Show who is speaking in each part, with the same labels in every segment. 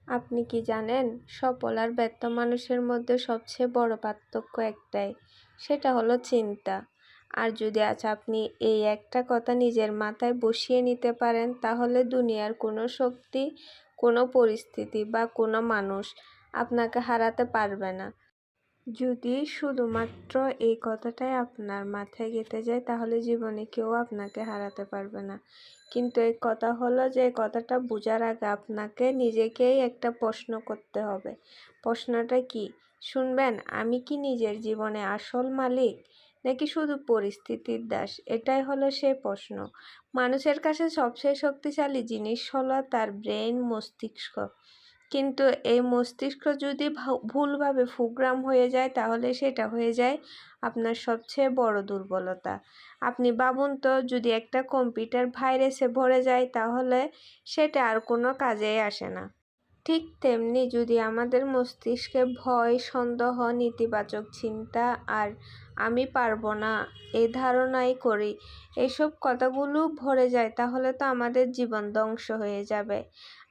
Speaker 1: আপনি কি জানেন, সফল আর ব্যর্থ মানুষের মধ্যে সবচেয়ে বড় পার্থক্য একটাই, সেটা হলো চিন্তা। আর যদি আজ আপনি এই একটা কথা নিজের মাথায় বসিয়ে নিতে পারেন, তাহলে দুনিয়ার কোনো শক্তি, কোনো পরিস্থিতি বা কোনো মানুষ আপনাকে হারাতে পারবে না। যদি শুধুমাত্র এই কথাটাই আপনার মাথায় গেঁথে যায়, তাহলে জীবনে কেউ আপনাকে হারাতে পারবে না। কিন্তু এই কথা হলো যে, এই কথাটা বোঝার আগে আপনাকে নিজেকেই একটা প্রশ্ন করতে হবে। প্রশ্নটা কি শুনবেন? আমি কি নিজের জীবনে আসল মালিক, নাকি শুধু পরিস্থিতির দাস? এটাই হলো সেই প্রশ্ন। মানুষের কাছে সবচেয়ে শক্তিশালী জিনিস হলো তার ব্রেন, মস্তিষ্ক। কিন্তু এই মস্তিষ্ক যদি ভুলভাবে প্রোগ্রাম হয়ে যায়, তাহলে সেটা হয়ে যায় আপনার সবচেয়ে বড় দুর্বলতা। আপনি ভাবুন তো, যদি একটা কম্পিউটার ভাইরাসে ভরে যায়, তাহলে সেটা আর কোনো কাজেই আসে না। ঠিক তেমনি যদি আমাদের মস্তিষ্কে ভয়, সন্দেহ, নেতিবাচক চিন্তা আর আমি পারবো না এই ধারণাই করি, এইসব কথাগুলো ভরে যায়, তাহলে তো আমাদের জীবন ধ্বংস হয়ে যাবে।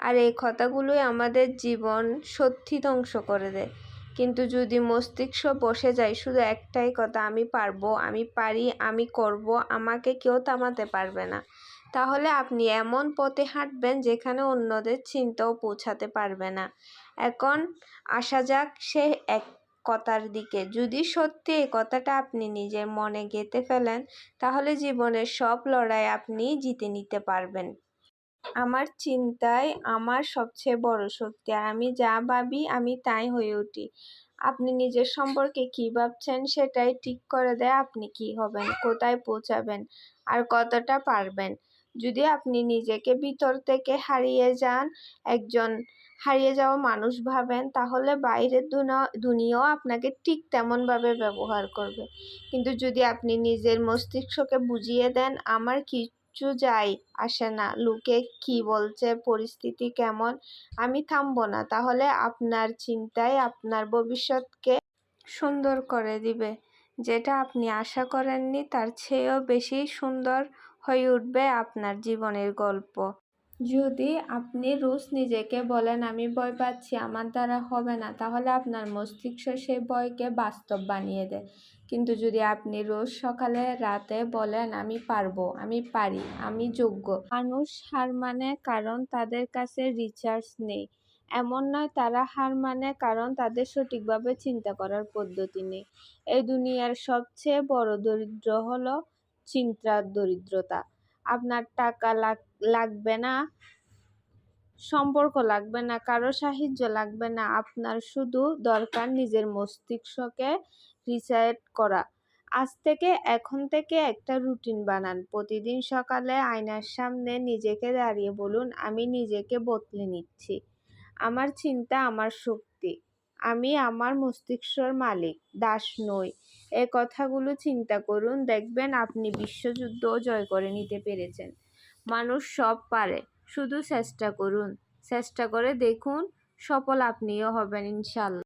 Speaker 1: আর এই কথাগুলোই আমাদের জীবন সত্যি ধ্বংস করে দেয়। কিন্তু যদি মস্তিষ্ক বসে যায় শুধু একটাই কথা, আমি পারবো, আমি পারি, আমি করব, আমাকে কেউ থামাতে পারবে না, তাহলে আপনি এমন পথে হাঁটবেন যেখানে অন্যদের চিন্তাও পৌঁছাতে পারবে না। এখন আসা যাক সে এক কথার দিকে। যদি সত্যি এই কথাটা আপনি নিজের মনে গেঁথে ফেলেন, তাহলে জীবনের সব লড়াই আপনি জিতে নিতে পারবেন। আমার চিন্তাই আমার সবচেয়ে বড় শক্তি, আর আমি যা ভাবি আমি তাই হয়ে উঠি। আপনি নিজের সম্পর্কে কি ভাবছেন সেটাই ঠিক করে দেয় আপনি কি হবেন, কোথায় পৌঁছাবেন আর কতটা পারবেন। যদি আপনি নিজেকে ভিতর থেকে একজন হারিয়ে যাওয়া মানুষ ভাবেন, তাহলে বাইরের দুনিয়াও আপনাকে ঠিক তেমনভাবে ব্যবহার করবে। কিন্তু যদি আপনি নিজের মস্তিষ্ককে বুঝিয়ে দেন, আমার কিচ্ছু যায় আসে না লোকে কি বলছে, পরিস্থিতি কেমন, আমি থামবো না, তাহলে আপনার চিন্তাই আপনার ভবিষ্যৎকে সুন্দর করে দিবে। যেটা আপনি আশা করেননি তার চেয়েও বেশি সুন্দর হয়ে উঠবে আপনার জীবনের গল্প। যদি আপনি রোজ নিজেকে বলেন, আমি ভয় পাচ্ছি, আমার দ্বারা হবে না, তাহলে আপনার মস্তিষ্ক সেই ভয়কে বাস্তব বানিয়ে দেয়। কিন্তু যদি আপনি রোজ সকালে রাতে বলেন, আমি পারবো, আমি পারি, আমি যোগ্য। মানুষ হার মানে কারণ তাদের কাছে রিচার্জ নেই, এমন নয়। তারা হার মানে কারণ তাদের সঠিকভাবে চিন্তা করার পদ্ধতি নেই। এই দুনিয়ার সবচেয়ে বড় দরিদ্র হলো চিন্তার দরিদ্রতা। আপনার টাকা লাগবে না, সম্পর্ক লাগবে না, কারো সাহায্য লাগবে না, আপনার শুধু দরকার নিজের মস্তিষ্ককে রিসেট করা। এখন থেকে একটা রুটিন বানান। প্রতিদিন সকালে আয়নার সামনে নিজেকে দাঁড়িয়ে বলুন, আমি নিজেকে বদলে নিচ্ছি, আমার চিন্তা আমার শক্তি, আমি আমার মস্তিষ্কের মালিক, দাস নই। এই কথাগুলো চিন্তা করুন, দেখবেন আপনি বিশ্বযুদ্ধও জয় করে নিতে পেরেছেন। মানুষ সব পারে, শুধু চেষ্টা করুন, চেষ্টা করে দেখুন, সফল আপনিও হবেন ইনশাআল্লাহ।